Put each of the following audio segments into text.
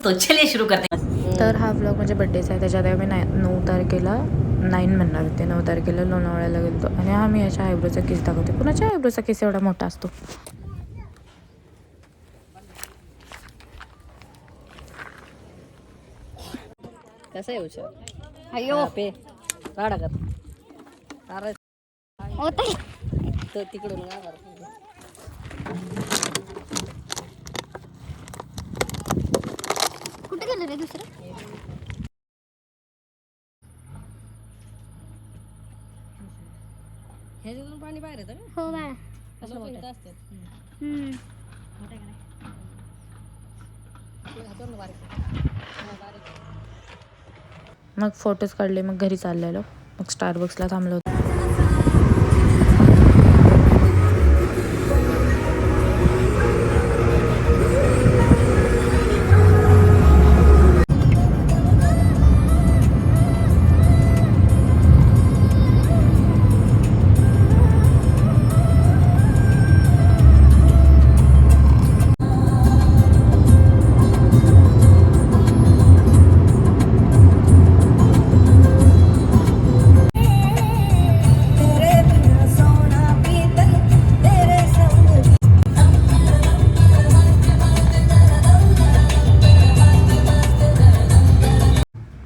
तो चलिए शुरू करते हैं। तर हा व्लॉग म्हणजे बड्डेचा आहे. त्याच्यात मी 9 तारखेला 9 म्हणणार होते. 9 तारखेला लोणावळ्याला गेलो आणि हा मी याच्या आयब्रोचा केस दाखवते. कुणाच्या आयब्रोचा केस एवढा मोठा असतो? कसं आहे हुशार अयो पे काढा का अरे होतंय तो तिकडून काय करतो कुठे गेलं रे दुसरं ह्याच्यातून पाणी बाहेर येतं का? हो बाळा कसं मोठं असतं मग फोटोज काढले. मग घरी चाललेलो. मग स्टारबक्सला थांबलो होतो.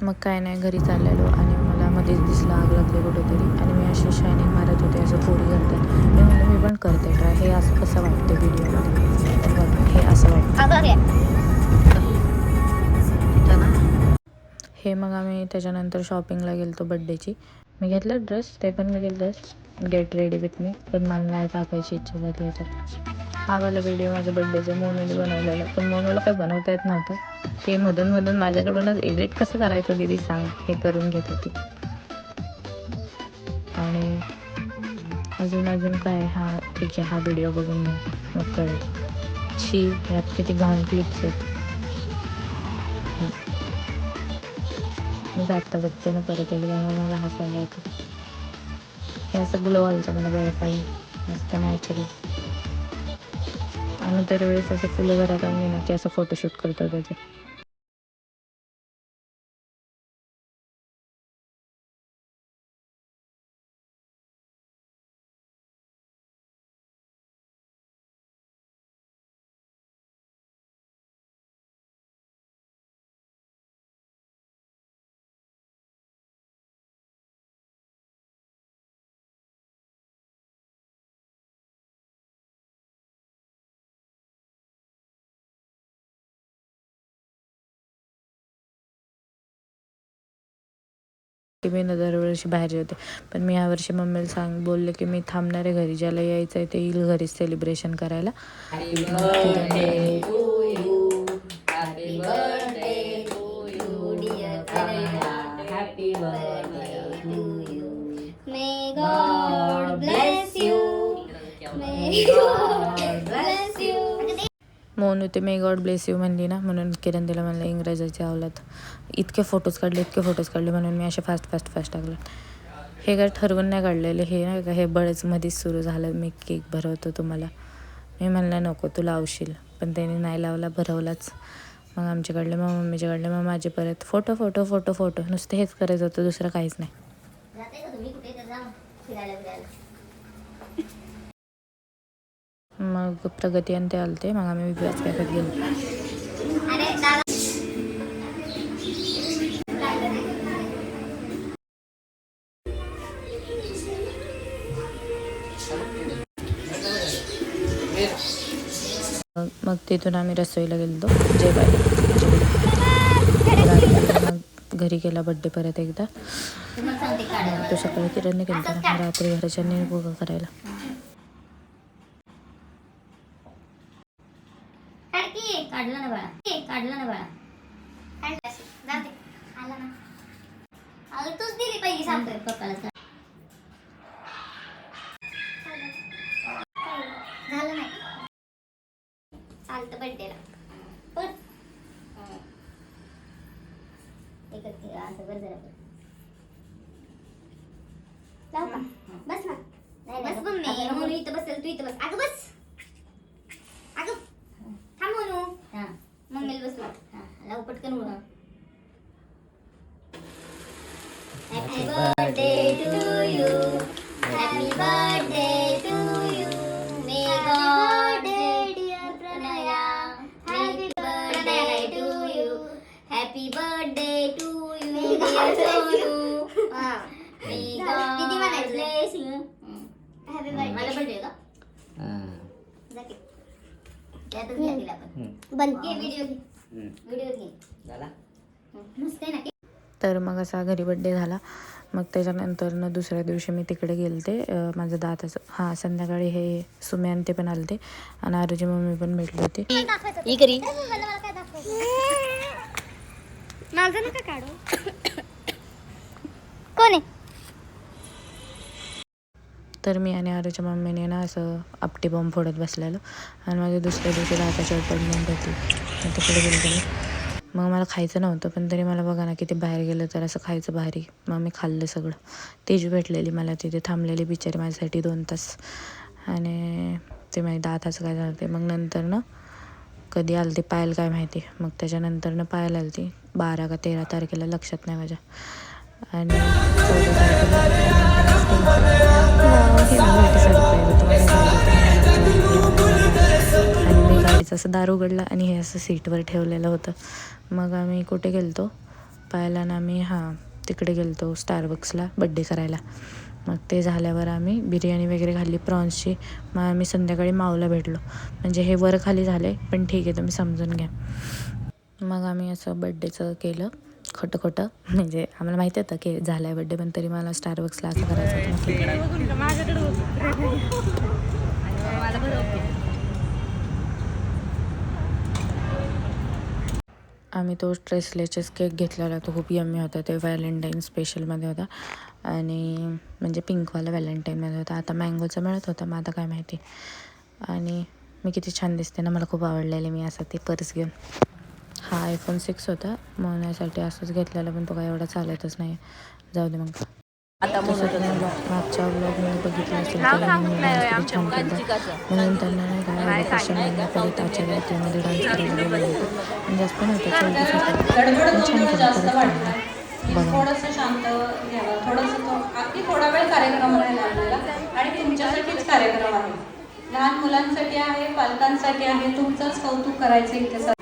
मग काय नाही, घरी चाललेलो आणि मला मध्येच दिसला आग लागली कुठेतरी आणि मी अशी शायनिंग मारत होते. असं पोरी करतात. मी म्हणलं मी पण करते ट्राय. हे असं कसं वाटतं व्हिडिओमध्ये. तर बघा हे असं वाटतं. हे मग आम्ही त्याच्यानंतर शॉपिंगला गेलो होतो बड्डेची. मी घेतलं ड्रेस. ते पण मी घेतलं गेट रेडी विथ मी. पण मला नाही टाकायची इच्छा झाली याच्यात. हा वाला व्हिडिओ माझ्या बड्डेचा मोनूने बनवलेला. पण मोनूला काही बनवता येत नव्हतं. ते मधून माझ्याकडूनच एडिट कसं करायचं दीदी सांग हे करून घेत होती. आणि अजून काय हा ठीक आहे. हा व्हिडिओ बघून मग कळेल. शी ह्यात किती घाण क्लिप्स आहेत. मी जाता बघते ना परत एकदा मला हसायला येतं. हे असं ग्लो आलं मला वेळपाई मस्त नॅचरल. आणि दरवेळेस असं फुलं घरात आणली ना की असं फोटोशूट करतो त्याचे. मी ना दरवर्षी बाहेर जेवते. पण मी यावर्षी मम्मीला बोलले की मी थांबणार आहे घरी. ज्याला यायचं आहे ते येईल घरीच सेलिब्रेशन करायला. May God bless you. May God bless you. Monu ते मे गॉड ब्लेस यू म्हणली ना म्हणून किरण तिला म्हणलं इंग्रजाची आवलात. इतके फोटोज काढले म्हणून मी असे फास्ट टाकलं. हे काय ठरवून नाही काढलेले. हे नाही का हे बळच मध्येच सुरू झालं. मी केक भरवतो तुम्हाला. मी म्हणलं नको तू लावशील. पण त्याने नाही लावला, भरवलाच. मग आमचे काढले, मग मम्मीचे काढले, मग माझे परत फोटो नुसतं हेच करायचं होतं, दुसरं काहीच नाही. मग प्रगती आणि ते आलते. मग आम्ही विकास कॅफेत गेलो. मग तिथून आम्ही रसोईला गेलो जेवायला. मग घरी गेला बड्डे परत एकदा. तो सकाळी किरणने गेला ना रात्री घरच्यांनी गोगा करायला. काढलं ना बाळा तूच दिली पहिली सांगतोय पप्पाला. झालं नाही चालतं बड्डेला पण असं बरं जरा लाव का बस ना. बस मम्मी म्हणून इथं बसेल तू इथं बस. अगं बस अगं थांब म्हणू मम्मीला बसू. लाव पटकन बोला. Happy birthday to you. Happy birthday to you. May God dear Pranaya. Happy birthday to you. Happy birthday to you dear Sonu. May God bless you. Happy birthday. माझा बर्थडे का? जाके. त्यातच घ्या तिला पण. बंद घे व्हिडिओ घे. व्हिडिओ घे. झाला? मस्त आहे ना. तर मग असा घरी बड्डे झाला. मग त्याच्यानंतर दुसऱ्या दिवशी मी तिकडे गेलते माझं दाताचं. हां, संध्याकाळी हे सुमे आणि ते पण आले ते आणि आरूची मम्मी पण भेटली होती. इकरी माझं नका काढू. कोण आहे? तर मी आणि आरूच्या मम्मीने ना असं आपटी बॉम्ब फोडत बसलेलो आणि माझ्या दुसऱ्या दिवशी दाताची अपॉइंटमेंट होती. मग तिकडे गेले मी. मग मला खायचं नव्हतं पण तरी मला बघा ना किती बाहेर गेलं तर असं खायचं भारी. मग मी खाल्लं सगळं. तेज भेटलेली मला तिथे थांबलेली बिचारी माझ्यासाठी 2 तास. आणि ते माझ्या दाताचं काय झालं ते मग नंतर कधी आलं ते पायल काय माहिती. मग त्याच्यानंतर पायल आली ती 12 का 13 तारखेला लक्षात नाही माझ्या. आणि 14 तारखेला आणि मी गाडीचं असं दार उघडला आणि हे असं सीटवर ठेवलेलं होतं. मग आम्ही कुठे गेलतो पाहायला ना आम्ही तिकडे गेलतो स्टारबक्सला बड्डे करायला. मग ते झाल्यावर आम्ही बिर्याणी वगैरे खाल्ली प्रॉन्सची. मग आम्ही संध्याकाळी माऊला भेटलो. म्हणजे हे वर खाली झाले पण ठीक आहे तुम्ही समजून घ्या. मग आम्ही असं बड्डेचं केलं खोटं म्हणजे आम्हाला माहिती होतं की झालं आहे बड्डे पण तरी मला स्टारबक्सला असं करायचं आम्ही तो ट्रेसलेचेस केक घेतलेला. तो खूप यम्मी होता. ते व्हॅलेंटाईन स्पेशलमध्ये होता आणि म्हणजे पिंकवाला व्हॅलेंटाईनमध्ये होता. आता मँगोचा मिळत होता मग आता काय माहिती. आणि मी किती छान दिसते ना. मला खूप आवडलेले. मी असं ते पर्स घेऊन iPhone 6 होता म्हणण्यासाठी असंच घेतलेला पण तो काय एवढा चालतच नाही. जाऊ दे मग. आता मागच्या ब्लॉगमध्ये बघितलं असेल की छान केलं म्हणून त्यांना नाही काय क्वेश्चन परत आचार्य त्यामध्ये डान्स करायला बोलवलं होतं. पण जास्त नव्हतं 34 छान केलं. थोडंसं शांत घ्यावा. थोडंसं अगदी थोडा वेळ कार्यक्रम राहिला आपल्याला आणि तुमच्यासाठीच कार्यक्रम आहे. लहान मुलांसाठी आहे, पालकांसाठी आहे. तुमचंच कौतुक करायचं इथे.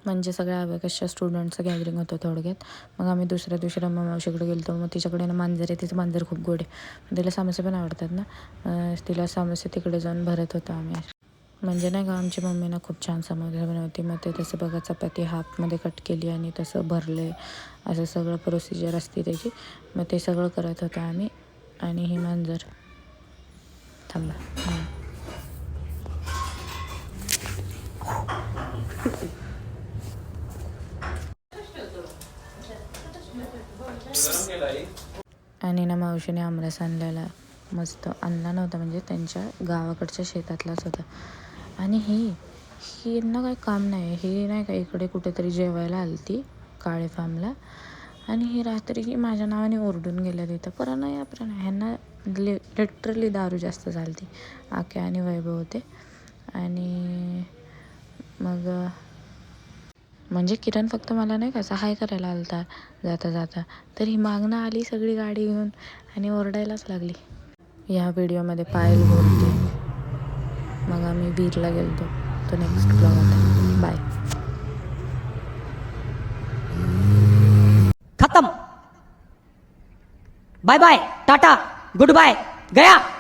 म्हणजे सगळ्या अबॅकसच्या स्टुडंटचं गॅदरिंग होतं थोडक्यात. मग आम्ही दुसऱ्या दिवशी रम्मा मावशीकडे गेलो. मग तिच्याकडे ना मांजर आहे, तिचं मांजर खूप गोड आहे, तिला समोसे पण आवडतात ना. तिला समोसे तिकडे जाऊन भरत होतो आम्ही. म्हणजे नाही का आमची मम्मी ना खूप छान समोसे बनवते. मग ते तसं बघा चपाती हाफमध्ये कट केली आणि तसं भरले, असं सगळं प्रोसिजर असते त्याची. मग ते सगळं करत होतो आम्ही. आणि ही मांजर थांबा. आणि ना मावशीने आमरस आणलेला, मस्त आणला नव्हता, म्हणजे त्यांच्या गावाकडच्या शेतातलाच होता. आणि ही ना काही काम नाही, ही नाही का इकडे कुठेतरी जेवायला आलती काळे फार्मला. आणि ही रात्री ही माझ्या नावाने ओरडून गेल्या तिथं, प्रणय ह्यांना लिटरली दारू जास्त झाली. आक्या आणि वैभव होते. आणि मग म्हणजे किरण फक्त मला नाही का सहाय करायला आलता जाता जाता, तर ही मागणं आली सगळी गाडी घेऊन आणि ओरडायलाच लागली. ह्या व्हिडिओमध्ये पायल बोलते. मग आम्ही बीरला गेलो. तो नेक्स्ट ब्लॉग आता. बाय. खत्म. Bye bye, tata, goodbye, गया.